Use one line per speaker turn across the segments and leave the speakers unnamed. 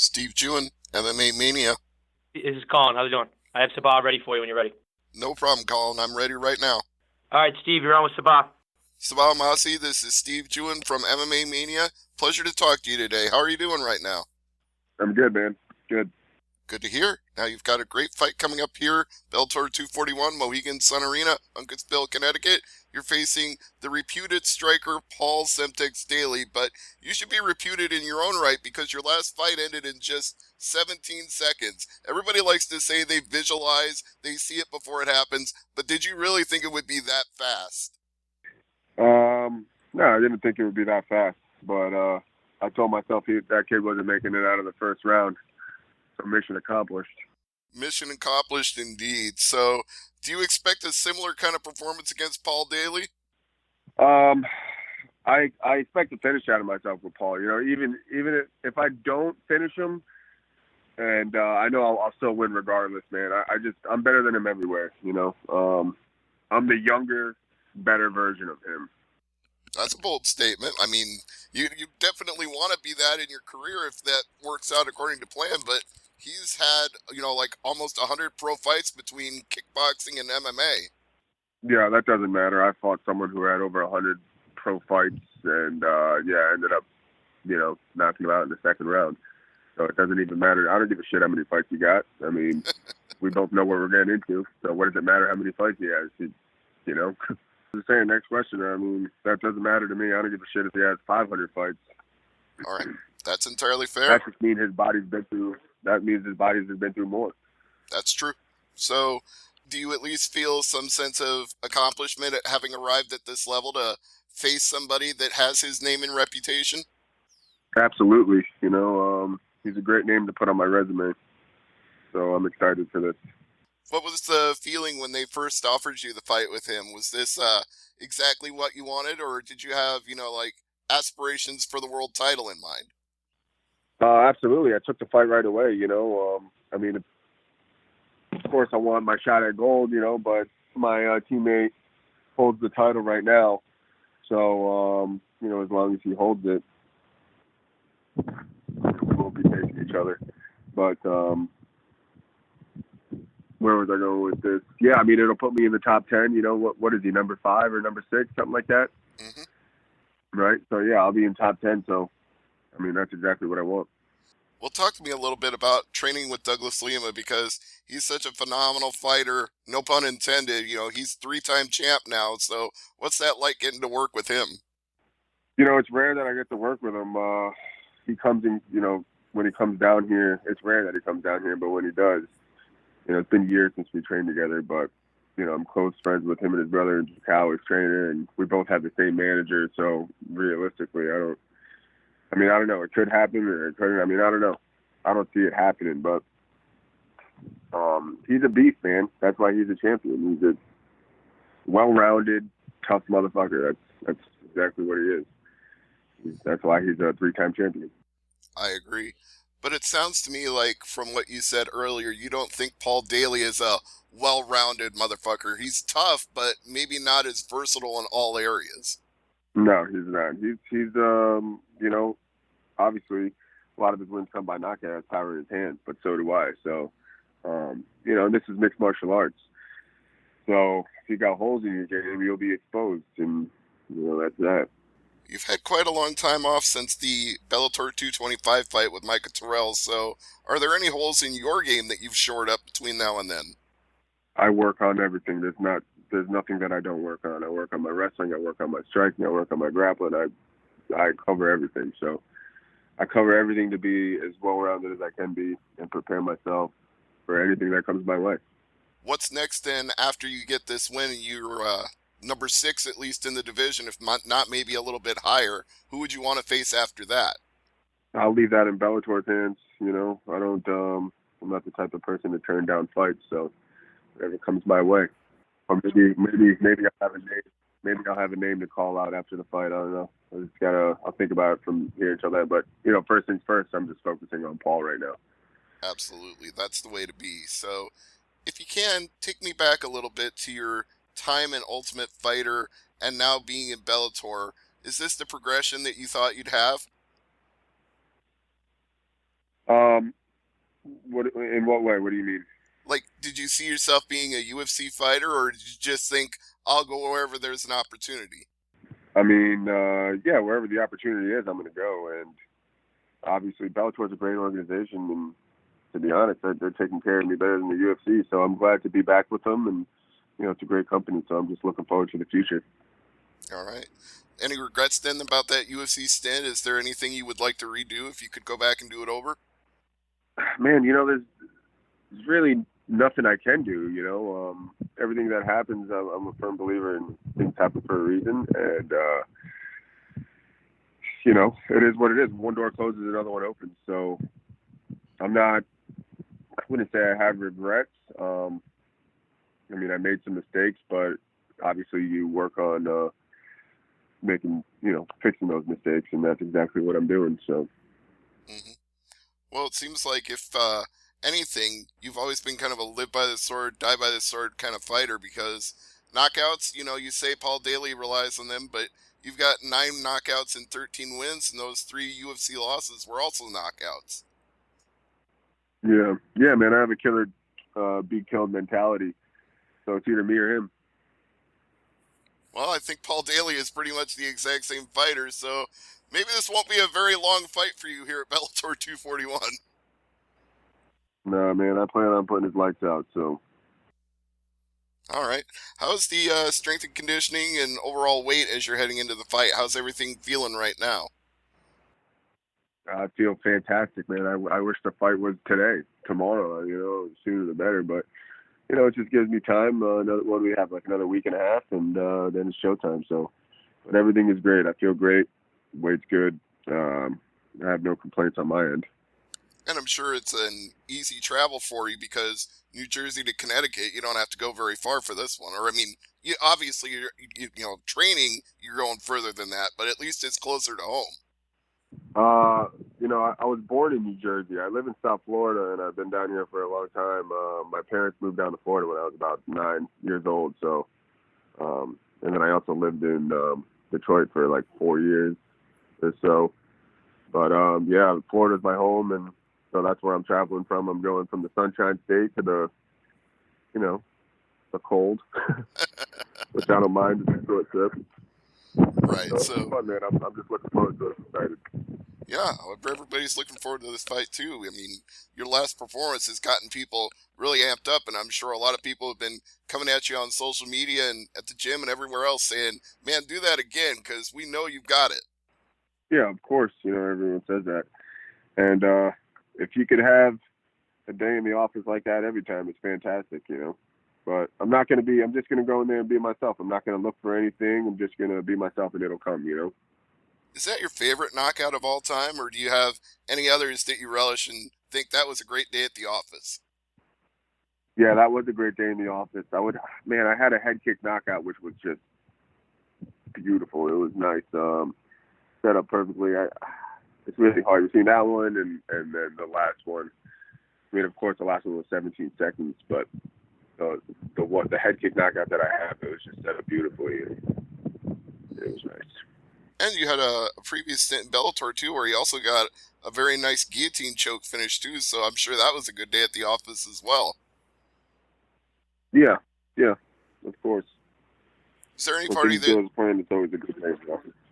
Steve Jewin, MMA Mania.
This is Colin. How's it going? I have Sabah ready for you when you're ready.
No problem, Colin. I'm ready right now.
All right, Steve, you're on with Sabah.
Sabah Homasi, this is Steve Jewin from MMA Mania. Pleasure to talk to you today. How are you doing right now?
I'm good, man. Good.
Good to hear. Now you've got a great fight coming up here, Bellator 241, Mohegan Sun Arena, Uncasville, Connecticut. You're facing the reputed striker Paul Semtex Daley, but you should be reputed in your own right because your last fight ended in just 17 seconds. Everybody likes to say they visualize, they see it before it happens, but did you really think it would be that fast?
No, I didn't think it would be that fast, but I told myself that kid wasn't making it out of the first round. So mission accomplished.
Mission accomplished indeed. So, do you expect a similar kind of performance against Paul Daley?
I expect to finish out of myself with Paul. You know, even if I don't finish him, and I know I'll still win regardless, man. I'm better than him everywhere. You know, I'm the younger, better version of him.
That's a bold statement. I mean, you definitely want to be that in your career if that works out according to plan, but he's had, like almost 100 pro fights between kickboxing and MMA.
Yeah, that doesn't matter. I fought someone who had over 100 pro fights and, I ended up, knocking him out in the second round. So it doesn't even matter. I don't give a shit how many fights he got. I mean, we both know what we're getting into. So what does it matter how many fights he has? Just saying, next question. I mean, that doesn't matter to me. I don't give a shit if he has 500 fights.
All right. That's entirely fair.
That just means his body's been through more.
That's true. So, do you at least feel some sense of accomplishment at having arrived at this level to face somebody that has his name and reputation?
Absolutely. He's a great name to put on my resume. So I'm excited for this.
What was the feeling when they first offered you the fight with him? Was this exactly what you wanted, or did you have, aspirations for the world title in mind?
Absolutely. I took the fight right away, I mean, of course I want my shot at gold, but my teammate holds the title right now. So, as long as he holds it, we'll be facing each other. But, where was I going with this? Yeah, I mean, it'll put me in the top 10. What is he, number 5 or number 6, something like that?
Mm-hmm.
Right? So, yeah, I'll be in top 10. So, I mean, that's exactly what I want.
Well, talk to me a little bit about training with Douglas Lima because he's such a phenomenal fighter. No pun intended. He's 3-time champ now. So what's that like getting to work with him?
It's rare that I get to work with him. He comes in, when he comes down here, it's rare that he comes down here, but when he does, it's been years since we trained together, but, I'm close friends with him and his brother and Cal, his trainer, and we both have the same manager. So realistically, I don't know. It could happen or it couldn't. I mean, I don't know. I don't see it happening, but he's a beast, man. That's why he's a champion. He's a well-rounded, tough motherfucker. That's exactly what he is. That's why he's a 3-time champion.
I agree. But it sounds to me like, from what you said earlier, you don't think Paul Daley is a well-rounded motherfucker. He's tough, but maybe not as versatile in all areas.
No, he's not. He's obviously a lot of his wins come by knockout, power in his hands, but so do I. So, this is mixed martial arts. So if you got holes in your game, you'll be exposed, and that's that.
You've had quite a long time off since the Bellator 225 fight with Micah Terrell, so are there any holes in your game that you've shored up between now and then?
I work on everything. There's nothing that I don't work on. I work on my wrestling, I work on my striking, I work on my grappling. I cover everything. So I cover everything to be as well-rounded as I can be and prepare myself for anything that comes my way.
What's next then after you get this win and you're number 6 at least in the division, if not maybe a little bit higher? Who would you want to face after that?
I'll leave that in Bellator's hands. I'm not the type of person to turn down fights, so whatever comes my way. Or maybe I'll have a name. Maybe I'll have a name to call out after the fight. I don't know. I'll think about it from here until then. But, first things first, I'm just focusing on Paul right now.
Absolutely. That's the way to be. So if you can, take me back a little bit to your time in Ultimate Fighter and now being in Bellator. Is this the progression that you thought you'd have?
Um, what in what way? What do you mean?
Like, did you see yourself being a UFC fighter, or did you just think I'll go wherever there's an opportunity?
I mean, yeah, wherever the opportunity is, I'm going to go. And obviously, Bellator's a great organization, and to be honest, they're taking care of me better than the UFC. So I'm glad to be back with them, and it's a great company. So I'm just looking forward to the future.
All right. Any regrets then about that UFC stint? Is there anything you would like to redo if you could go back and do it over?
Man, there's really nothing I can do. Everything that happens, I'm a firm believer in things happen for a reason, and it is what it is. One door closes, another one opens. So I'm not. I wouldn't say I have regrets. I mean, I made some mistakes, but obviously you work on fixing those mistakes, and that's exactly what I'm doing. So.
Hmm. Well, it seems like if anything, you've always been kind of a live by the sword, die by the sword kind of fighter because knockouts, you say Paul Daley relies on them, but you've got 9 knockouts and 13 wins, and those 3 UFC losses were also knockouts.
Yeah, man. I have a killer, be killed mentality. So it's either me or him.
Well, I think Paul Daley is pretty much the exact same fighter, so maybe this won't be a very long fight for you here at Bellator 241.
Nah, man. I plan on putting his lights out. So.
All right. How's the strength and conditioning and overall weight as you're heading into the fight? How's everything feeling right now?
I feel fantastic, man. I wish the fight was today, tomorrow. Sooner the better. But it just gives me time. We have like another week and a half, and then it's showtime. So, but everything is great. I feel great. Weight's good. I have no complaints on my end.
And I'm sure it's an easy travel for you because New Jersey to Connecticut, you don't have to go very far for this one. Or I mean, obviously training you're going further than that, but at least it's closer to home.
I was born in New Jersey. I live in South Florida, and I've been down here for a long time. My parents moved down to Florida when I was about 9 years old. So, and then I also lived in Detroit for like 4 years or so. But yeah, Florida's my home, and so that's where I'm traveling from. I'm going from the Sunshine State to the cold, which I don't mind. It's a short trip.
Right.
So it's fun, man. I'm just looking forward to it. I'm excited.
Yeah, everybody's looking forward to this fight too. I mean, your last performance has gotten people really amped up, and I'm sure a lot of people have been coming at you on social media and at the gym and everywhere else saying, "Man, do that again," because we know you've got it.
Yeah, of course. Everyone says that, and if you could have a day in the office like that every time, it's fantastic. But I'm not going to be. I'm just going to go in there and be myself. I'm not going to look for anything. I'm just going to be myself, and it'll come.
Is that your favorite knockout of all time, or do you have any others that you relish and think that was a great day at the office?
Yeah, that was a great day in the office. I had a head kick knockout, which was just beautiful. It was nice, set up perfectly. It's really hard. You've seen that one, and then the last one. I mean, of course, the last one was 17 seconds, but the head kick knockout that I have, it was just set up beautifully, and it was nice.
And you had a previous stint in Bellator too, where you also got a very nice guillotine choke finish too. So I'm sure that was a good day at the office as well.
Yeah, of course.
Is there any
When
party
things go
that
as planned, it's always a good day.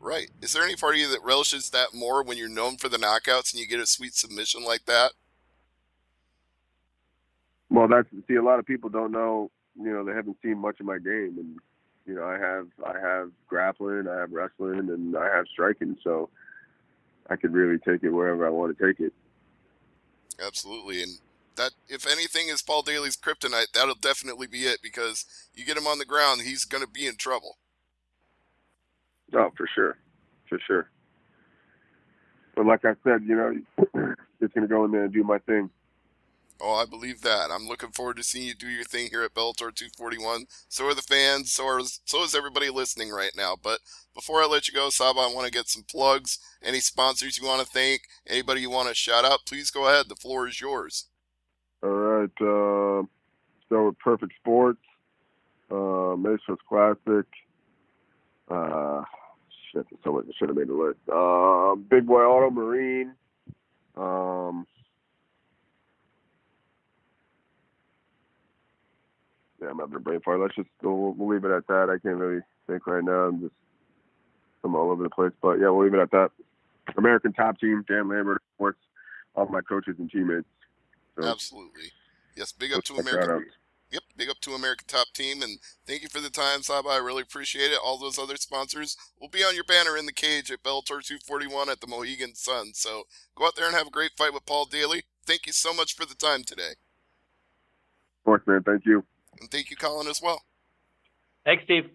right? Is there any party that relishes that more when you're known for the knockouts and you get a sweet submission like that?
Well, a lot of people don't know. They haven't seen much of my game, and I have grappling, I have wrestling, and I have striking. So I could really take it wherever I want to take it.
Absolutely, and that if anything is Paul Daley's kryptonite, that'll definitely be it because you get him on the ground, he's going to be in trouble.
Oh, for sure. But like I said, just gonna go in there and do my thing.
Oh, I believe that. I'm looking forward to seeing you do your thing here at Bellator 241. So are the fans. So is everybody listening right now. But before I let you go, Saba, I want to get some plugs. Any sponsors you want to thank? Anybody you want to shout out? Please go ahead. The floor is yours.
All right. So with Perfect Sports, Maestros Classic. Shit, so much. I should have made the list. Big Boy Auto Marine. I'm having a brain fart. We'll leave it at that. I can't really think right now. I'm all over the place. But yeah, we'll leave it at that. American top team, Dan Lambert, of course, all my coaches and teammates. So,
Absolutely. Yes, big up to
check that
American.
out.
Yep, big up to American Top Team, and thank you for the time, Sabah. I really appreciate it. All those other sponsors will be on your banner in the cage at Bellator 241 at the Mohegan Sun. So go out there and have a great fight with Paul Daley. Thank you so much for the time today.
Of course, man. Thank you.
And thank you, Colin, as well.
Thanks, Steve.